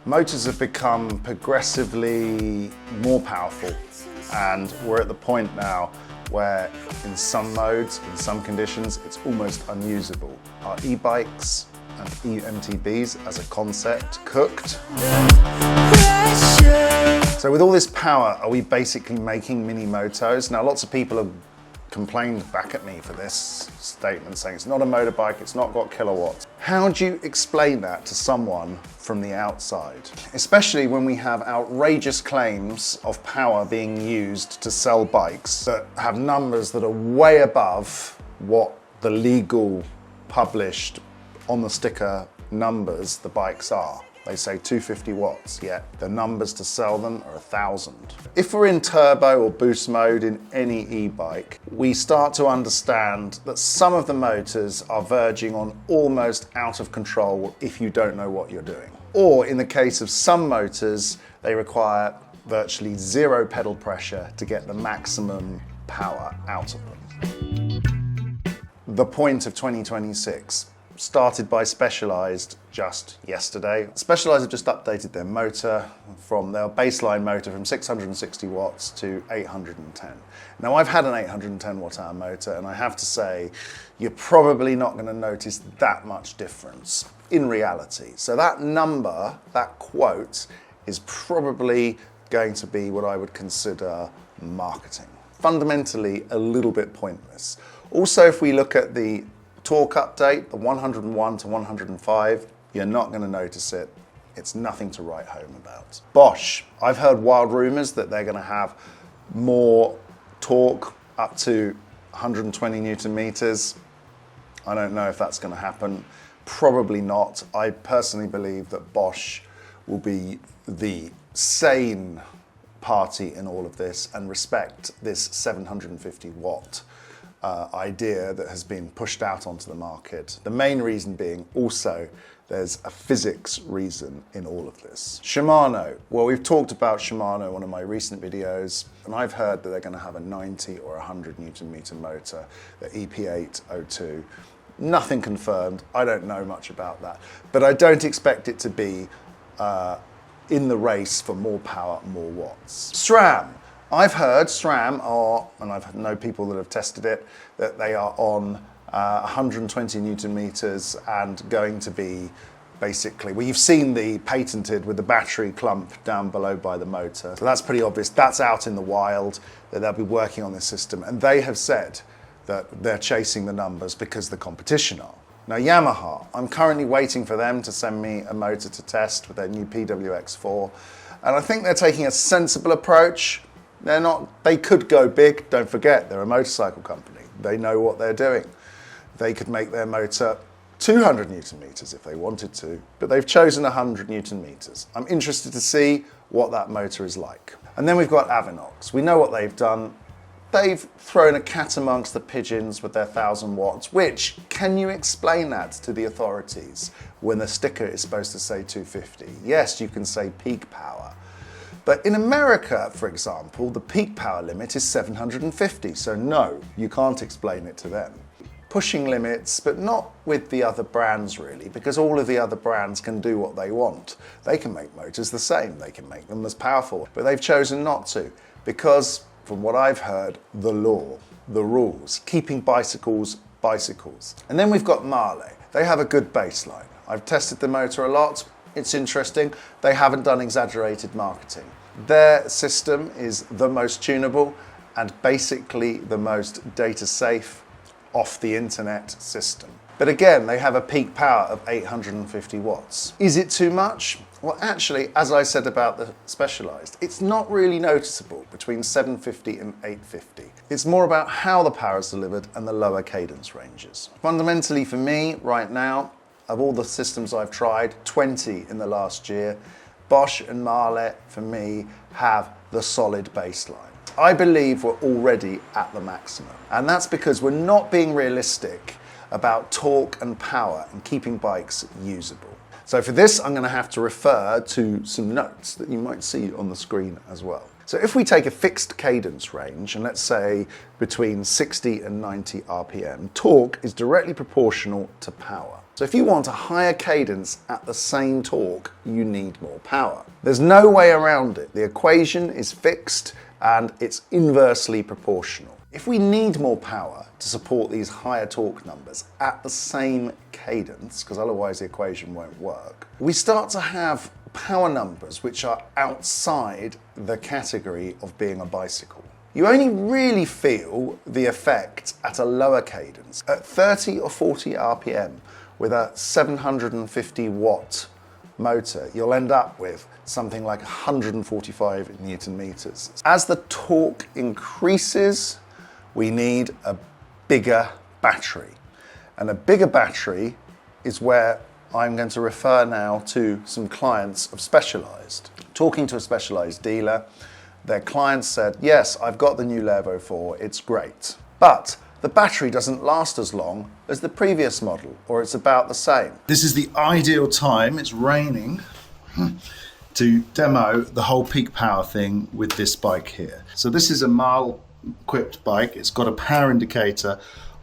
Motors have become progressively more powerful, and we're at the point now where in some modes, in some conditions, it's almost unusable. Are e-bikes and e-MTBs as a concept cooked? So with all this power, are we basically making mini motos? Now lots of people have complained back at me for this statement, saying it's not a motorbike, it's not got kilowatts. How do you explain that to someone from the outside? Especially when we have outrageous claims of power being used to sell bikes that have numbers that are way above what the legal published on the sticker numbers the bikes are. They say 250 watts, yet the numbers to sell them are 1,000. If we're in turbo or boost mode in any e-bike, we start to understand that some of the motors are verging on almost out of control if you don't know what you're doing. Or in the case of some motors, they require virtually zero pedal pressure to get the maximum power out of them. The point of 2026. Started by Specialized just yesterday. Specialized have just updated their motor from their baseline motor from 660 watts to 810. Now I've had an 810 watt hour motor, and I have to say you're probably not going to notice that much difference in reality. So that number, that quote, is probably going to be what I would consider marketing. Fundamentally a little bit pointless. Also, if we look at the torque update, the 101 to 105, you're not going to notice it. It's nothing to write home about. Bosch, I've heard wild rumors that they're going to have more torque up to 120 Newton meters. I don't know if that's going to happen. Probably not. I personally believe that Bosch will be the sane party in all of this and respect this 750 watt idea that has been pushed out onto the market. The main reason being also there's a physics reason in all of this. Shimano, well, we've talked about Shimano in one of my recent videos, and I've heard that they're going to have a 90 or 100 Newton meter motor, the EP802. Nothing confirmed. I don't know much about that, but I don't expect it to be in the race for more power, more watts. SRAM. I've heard SRAM are, and I've known people that have tested it, that they are on 120 Newton meters and going to be basically, well, you've seen the patented with the battery clump down below by the motor. So that's pretty obvious. That's out in the wild, that they'll be working on this system. And they have said that they're chasing the numbers because the competition are. Now Yamaha, I'm currently waiting for them to send me a motor to test with their new PWX4. And I think they're taking a sensible approach. They could go big. Don't forget, they're a motorcycle company. They know what they're doing. They could make their motor 200 Newton meters if they wanted to, but they've chosen 100 Newton meters. I'm interested to see what that motor is like. And then we've got Avinox. We know what they've done. They've thrown a cat amongst the pigeons with their 1,000 watts, which, can you explain that to the authorities when the sticker is supposed to say 250? Yes, you can say peak power. But in America, for example, the peak power limit is 750, so no, you can't explain it to them. Pushing limits, but not with the other brands really, because all of the other brands can do what they want. They can make motors the same, they can make them as powerful, but they've chosen not to, because from what I've heard, the law, the rules, keeping bicycles, bicycles. And then we've got Marley. They have a good baseline. I've tested the motor a lot. It's interesting. They haven't done exaggerated marketing. Their system is the most tunable and basically the most data safe off the internet system. But again, they have a peak power of 850 watts. Is it too much? Well, actually, as I said about the Specialized, it's not really noticeable between 750 and 850. It's more about how the power is delivered and the lower cadence ranges. Fundamentally for me, right now, of all the systems I've tried, 20 in the last year, Bosch and Marley, for me, have the solid baseline. I believe we're already at the maximum. And that's because we're not being realistic about torque and power and keeping bikes usable. So for this, I'm going to have to refer to some notes that you might see on the screen as well. So if we take a fixed cadence range, and let's say between 60 and 90 RPM, torque is directly proportional to power. So if you want a higher cadence at the same torque, you need more power. There's no way around it. The equation is fixed and it's inversely proportional. If we need more power to support these higher torque numbers at the same cadence, because otherwise the equation won't work, we start to have power numbers which are outside the category of being a bicycle. You only really feel the effect at a lower cadence. At 30 or 40 RPM with a 750 watt motor, you'll end up with something like 145 Newton meters. As the torque increases, we need a bigger battery. And a bigger battery is where I'm going to refer now to some clients of Specialized. Talking to a Specialized dealer, their clients said, yes, I've got the new Levo 4, it's great. But the battery doesn't last as long as the previous model, or it's about the same. This is the ideal time, it's raining, to demo the whole peak power thing with this bike here. So this is a mile-equipped bike. It's got a power indicator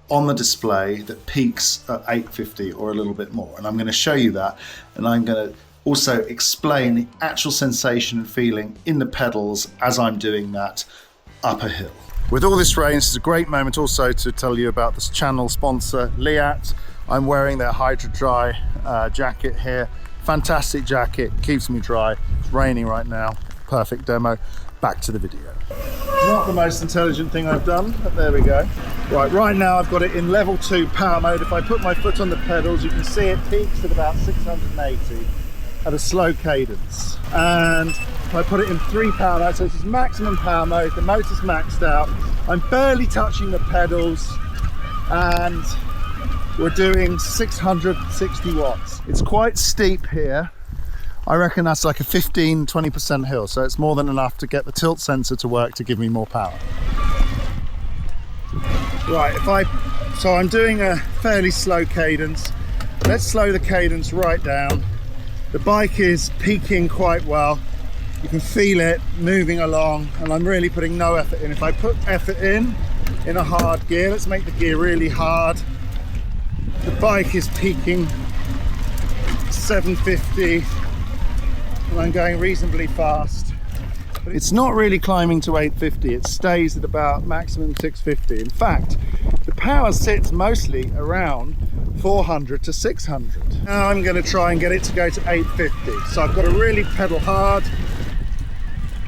on the display that peaks at 850 or a little bit more. And I'm going to show you that, and I'm going to also explain the actual sensation and feeling in the pedals as I'm doing that up a hill. With all this rain, this is a great moment also to tell you about this channel sponsor, Leat. I'm wearing their Hydro Dry jacket here. Fantastic jacket, keeps me dry. It's raining right now, perfect demo. Back to the video. Not the most intelligent thing I've done, but there we go. Right now I've got it in level 2 power mode. If I put my foot on the pedals, you can see it peaks at about 680 at a slow cadence. And if I put it in 3 power mode, so this is maximum power mode, the motor's maxed out. I'm barely touching the pedals and we're doing 660 watts. It's quite steep here. I reckon that's like a 15-20% hill, so it's more than enough to get the tilt sensor to work to give me more power. Right, so I'm doing a fairly slow cadence. Let's slow the cadence right down. The bike is peaking quite well. You can feel it moving along, and I'm really putting no effort in. If I put effort in a hard gear, let's make the gear really hard. The bike is peaking 750, and I'm going reasonably fast. But it's not really climbing to 850, it stays at about maximum 650. In fact, the power sits mostly around 400 to 600. Now I'm going to try and get it to go to 850. So I've got to really pedal hard.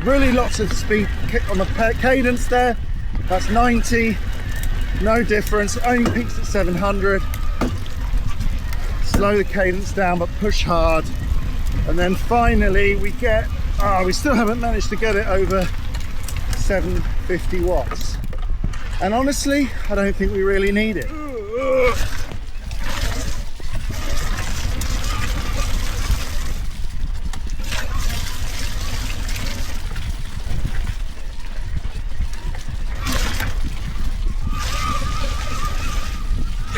Really lots of speed on the cadence there. That's 90, no difference. It only peaks at 700. Slow the cadence down, but push hard. And then finally we get, we still haven't managed to get it over 750 watts. And honestly, I don't think we really need it.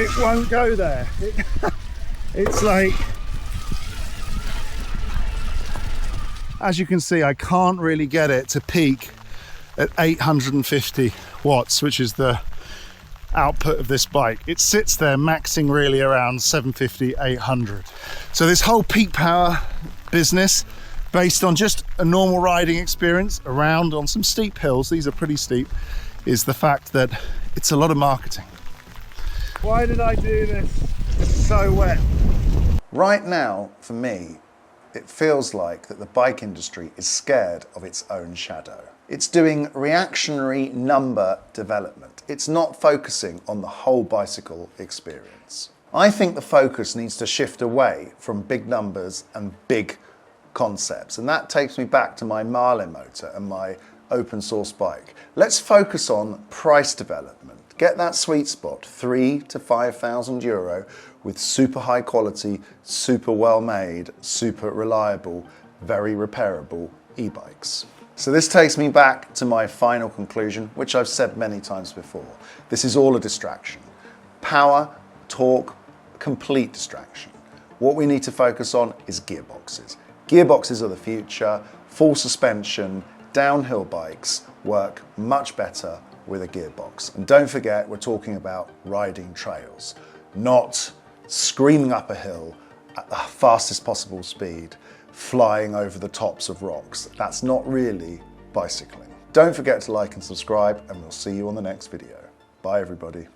It won't go there. It's like, as you can see, I can't really get it to peak at 850 watts, which is the output of this bike. It sits there maxing really around 750, 800. So this whole peak power business, based on just a normal riding experience around on some steep hills, these are pretty steep, is the fact that it's a lot of marketing. Why did I do this? It's so wet. Right now, for me, it feels like that the bike industry is scared of its own shadow. It's doing reactionary number development. It's not focusing on the whole bicycle experience. I think the focus needs to shift away from big numbers and big concepts. And that takes me back to my Marlin motor and my open source bike. Let's focus on price development. Get that sweet spot, 3,000 to 5,000 euro with super high quality, super well made, super reliable, very repairable e-bikes. So this takes me back to my final conclusion, which I've said many times before. This is all a distraction. Power, torque, complete distraction. What we need to focus on is gearboxes. Gearboxes are the future. Full suspension, downhill bikes work much better with a gearbox. And don't forget, we're talking about riding trails, not screaming up a hill at the fastest possible speed, flying over the tops of rocks. That's not really bicycling. Don't forget to like and subscribe, and we'll see you on the next video. Bye everybody.